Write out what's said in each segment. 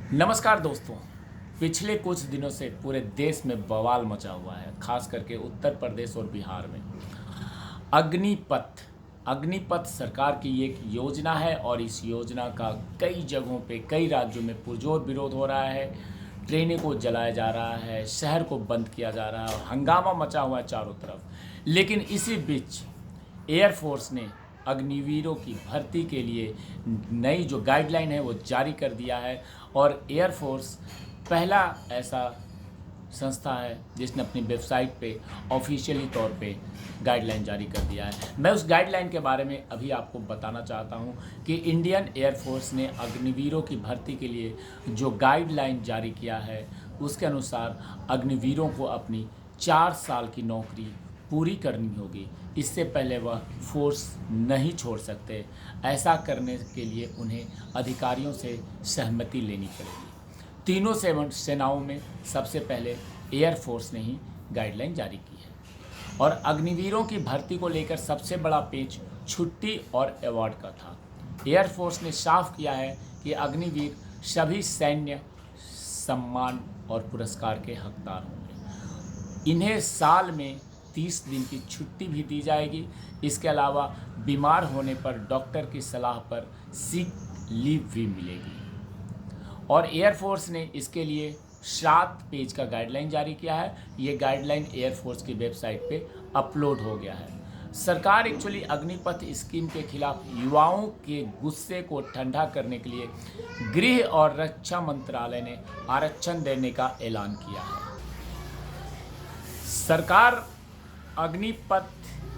नमस्कार दोस्तों। पिछले कुछ दिनों से पूरे देश में बवाल मचा हुआ है, खास करके उत्तर प्रदेश और बिहार में। अग्निपथ अग्निपथ सरकार की एक योजना है और इस योजना का कई जगहों पे, कई राज्यों में पुरजोर विरोध हो रहा है। ट्रेनें को जलाया जा रहा है, शहर को बंद किया जा रहा है और हंगामा मचा हुआ है चारों तरफ। लेकिन इसी बीच एयरफोर्स ने अग्निवीरों की भर्ती के लिए नई जो गाइडलाइन है वो जारी कर दिया है और एयरफोर्स पहला ऐसा संस्था है जिसने अपनी वेबसाइट पे ऑफिशियली तौर पे गाइडलाइन जारी कर दिया है। मैं उस गाइडलाइन के बारे में अभी आपको बताना चाहता हूं कि इंडियन एयरफोर्स ने अग्निवीरों की भर्ती के लिए जो गाइडलाइन जारी किया है उसके अनुसार अग्निवीरों को अपनी 4 साल की नौकरी पूरी करनी होगी। इससे पहले वह फोर्स नहीं छोड़ सकते। ऐसा करने के लिए उन्हें अधिकारियों से सहमति लेनी पड़ेगी। तीनों सेनाओं में सबसे पहले एयरफोर्स ने ही गाइडलाइन जारी की है और अग्निवीरों की भर्ती को लेकर सबसे बड़ा पेच छुट्टी और अवार्ड का था। एयरफोर्स ने साफ किया है कि अग्निवीर सभी सैन्य सम्मान और पुरस्कार के हकदार होंगे। इन्हें साल में 30 दिन की छुट्टी भी दी जाएगी। इसके अलावा बीमार होने पर डॉक्टर की सलाह पर सिक लीव भी मिलेगी। और एयरफोर्स ने इसके लिए 7 पेज का गाइडलाइन जारी किया है। ये गाइडलाइन एयरफोर्स की वेबसाइट पे अपलोड हो गया है। सरकार एक्चुअली अग्निपथ स्कीम के खिलाफ युवाओं के गुस्से को ठंडा करने के लिए गृह और रक्षा मंत्रालय ने आरक्षण देने का ऐलान किया है। सरकार अग्निपथ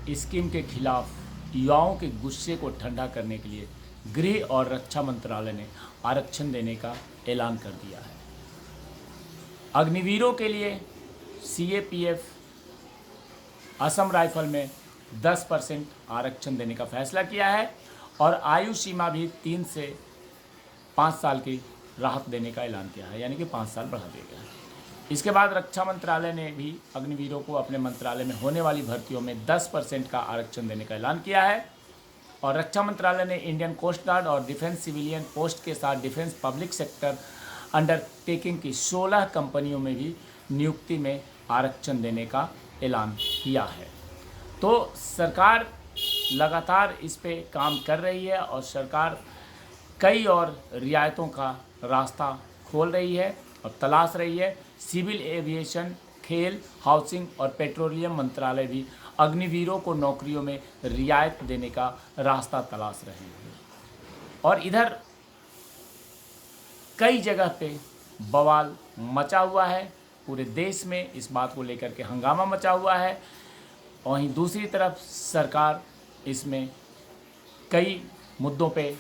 स्कीम के खिलाफ युवाओं के गुस्से को ठंडा करने के लिए गृह और रक्षा मंत्रालय ने आरक्षण देने का ऐलान कर दिया है। अग्निवीरों के लिए सीएपीएफ असम राइफल में 10% आरक्षण देने का फैसला किया है और आयु सीमा भी 3 से 5 साल की राहत देने का ऐलान किया है, यानी कि 5 साल बढ़ा दिया गया है। इसके बाद रक्षा मंत्रालय ने भी अग्निवीरों को अपने मंत्रालय में होने वाली भर्तियों में 10% का आरक्षण देने का ऐलान किया है। और रक्षा मंत्रालय ने इंडियन कोस्ट गार्ड और डिफेंस सिविलियन पोस्ट के साथ डिफेंस पब्लिक सेक्टर अंडरटेकिंग की 16 कंपनियों में भी नियुक्ति में आरक्षण देने का ऐलान किया है। तो सरकार लगातार इस पे काम कर रही है और सरकार कई और रियायतों का रास्ता खोल रही है और तलाश रही है। सिविल एविएशन, खेल, हाउसिंग और पेट्रोलियम मंत्रालय भी अग्निवीरों को नौकरियों में रियायत देने का रास्ता तलाश रहे हैं। और इधर कई जगह पे बवाल मचा हुआ है, पूरे देश में इस बात को लेकर के हंगामा मचा हुआ है। वहीं दूसरी तरफ सरकार इसमें कई मुद्दों पे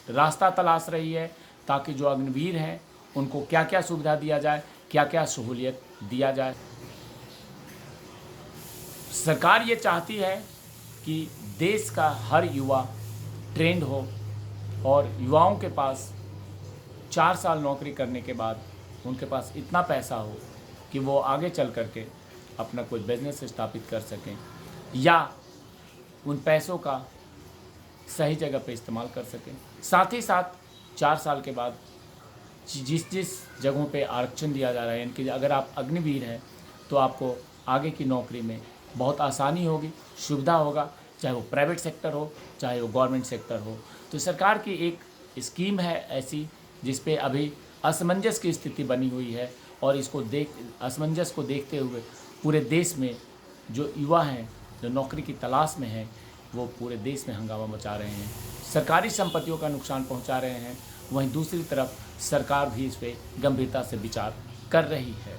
रास्ता तलाश रही है ताकि जो अग्निवीर हैं उनको क्या क्या सुविधा दिया जाए, क्या क्या सहूलियत दिया जाए। सरकार ये चाहती है कि देश का हर युवा ट्रेंड हो और युवाओं के पास 4 साल नौकरी करने के बाद उनके पास इतना पैसा हो कि वो आगे चल करके अपना कोई बिजनेस स्थापित कर सकें या उन पैसों का सही जगह पे इस्तेमाल कर सकें। साथ ही साथ 4 साल के बाद जिस जगहों पे आरक्षण दिया जा रहा है, यानी कि अगर आप अग्निवीर हैं तो आपको आगे की नौकरी में बहुत आसानी होगी, सुविधा होगा, चाहे वो प्राइवेट सेक्टर हो चाहे वो गवर्नमेंट सेक्टर हो। तो सरकार की एक स्कीम है ऐसी जिस पे अभी असमंजस की स्थिति बनी हुई है और असमंजस को देखते हुए पूरे देश में जो युवा हैं, जो नौकरी की तलाश में हैं, वो पूरे देश में हंगामा मचा रहे हैं, सरकारी संपत्तियों का नुकसान पहुंचा रहे हैं। वहीं दूसरी तरफ सरकार भी इस पर गंभीरता से विचार कर रही है।